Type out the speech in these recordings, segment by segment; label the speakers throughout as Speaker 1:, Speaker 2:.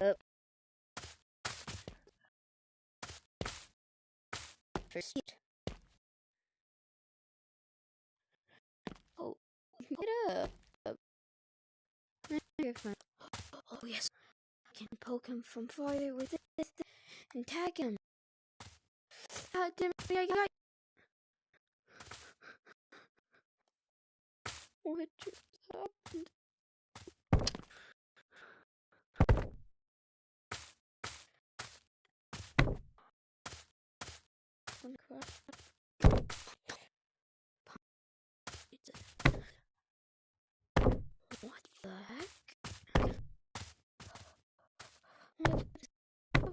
Speaker 1: up. First. Oh, get up. Oh yes, I can poke him from farther with this and tag him. God damn it, I got. What just happened? What the heck?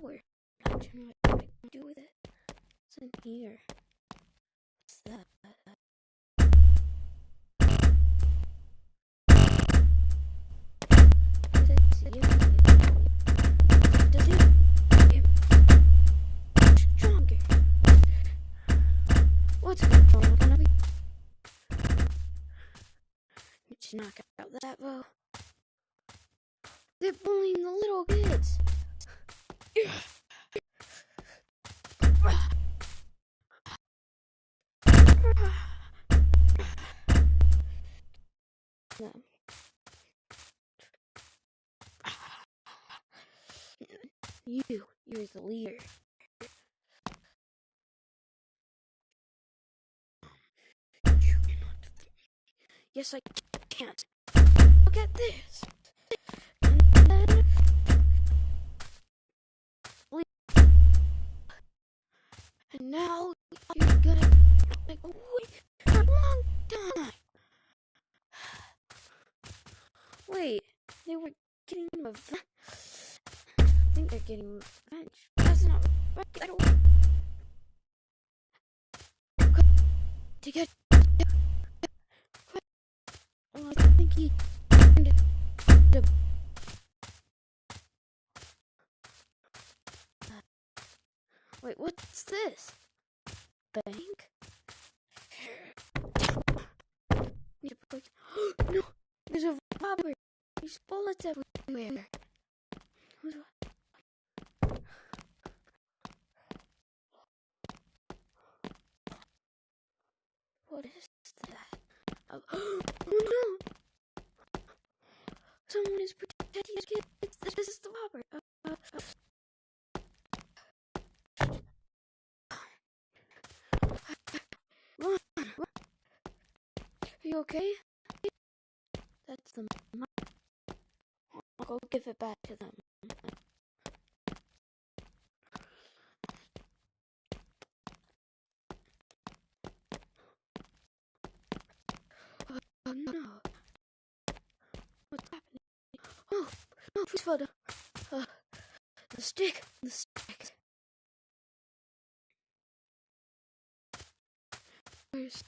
Speaker 1: Where? I don't know what to do with it. It's in here. What's that? Does it stronger? What's going on? Let's knock out that bow. They're bullying the little kids. You're the leader. Yes, I can't. Look at this. And then and now you're gonna wait for a long time. Wait, they were getting revenge. I think they're getting revenge. That's not right. I don't. To get. Well, I think he. Wait, what's this? Bank? No, there's a robber. There's bullets everywhere. What is that? Oh no! Someone is protecting his kids. This is the robber. Run! Are you okay? That's the money. I'll go give it back to them. Oh no! What's happening? Oh no! Please fall down. The stick. The stick. Where's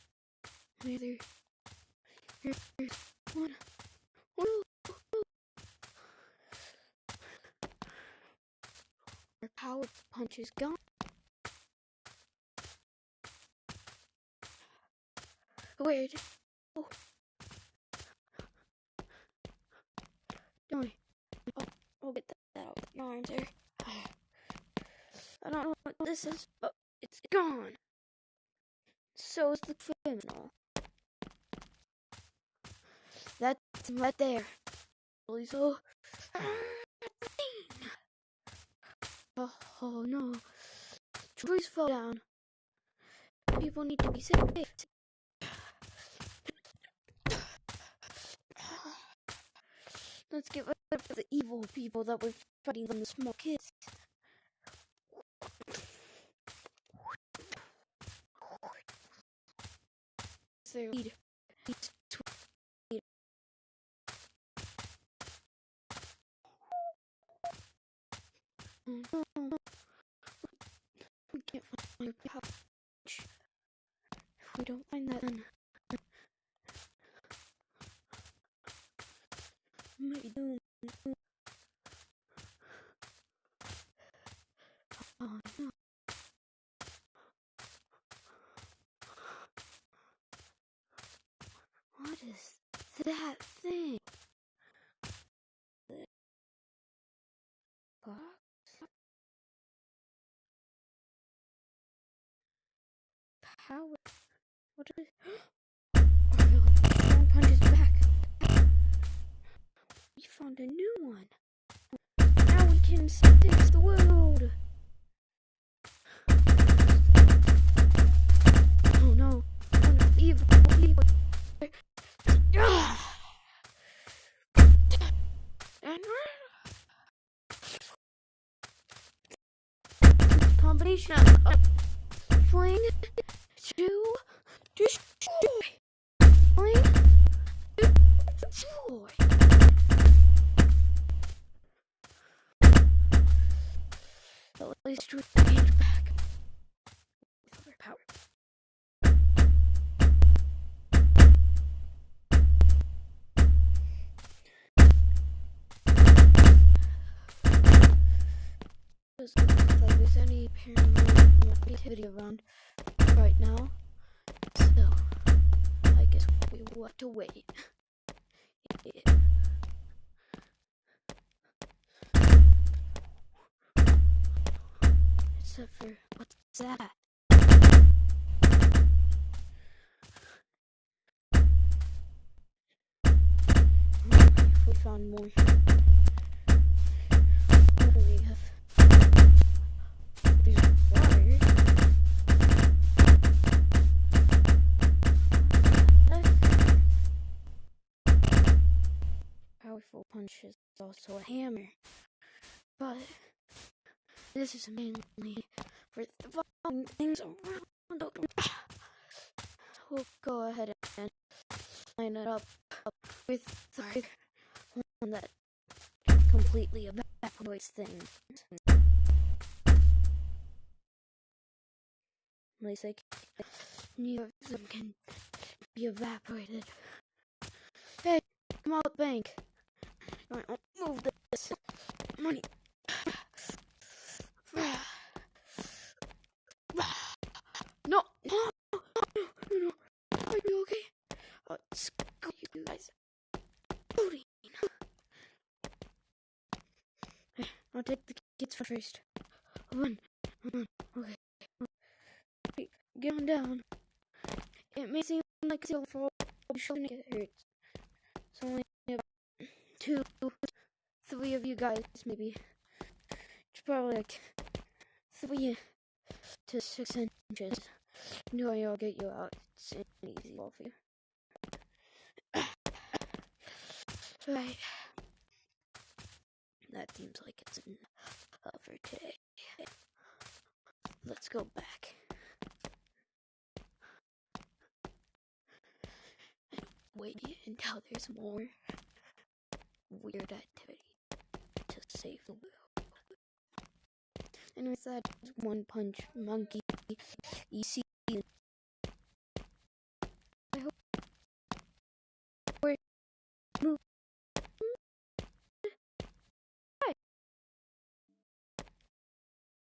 Speaker 1: neither? Here's one. Our power punch is gone. Where did? Oh. Don't worry. I'll get that out of your arms there. I don't know what this is, but it's gone. So is the criminal. That's right there. So. Oh no. Trees fall down. People need to be safe. Let's get rid of the evil people that were fighting the small kids. Their lead. We can't find your pouch. If we don't find that, then we might be doomed. Oh no. What is that thing? How? What is One Punch is back. We found a new one. Now we can save the world. Oh no. One of the evil people. Combination of fling to destroy. Fling to destroy. At least we gained back with our power. Doesn't look like there's any paranormal activity around right now, so I guess we will have to wait. Yeah. Except for, what's that? If we found more. What do we have? There's water. Powerful punch is also a hammer. But this is mainly for the following things around. We'll go ahead and line it up with our one that completely evaporates things. At least like neither of them can be evaporated. Hey, come out, bank. I'll move this money. No. Are you okay? Screw you guys. Booty. I'll take the kids first. Run. Okay. Get on down. It may seem like it's over for you shouldn't get hurt. It's only about 2, 3 of you guys, maybe. It's probably like 3 to 6 inches. No, I'll get you out. It's an easy ball for you. Right. That seems like it's enough for today. Let's go back. And wait until there's more weird activity to save the world. And with that One Punch Monkey, you see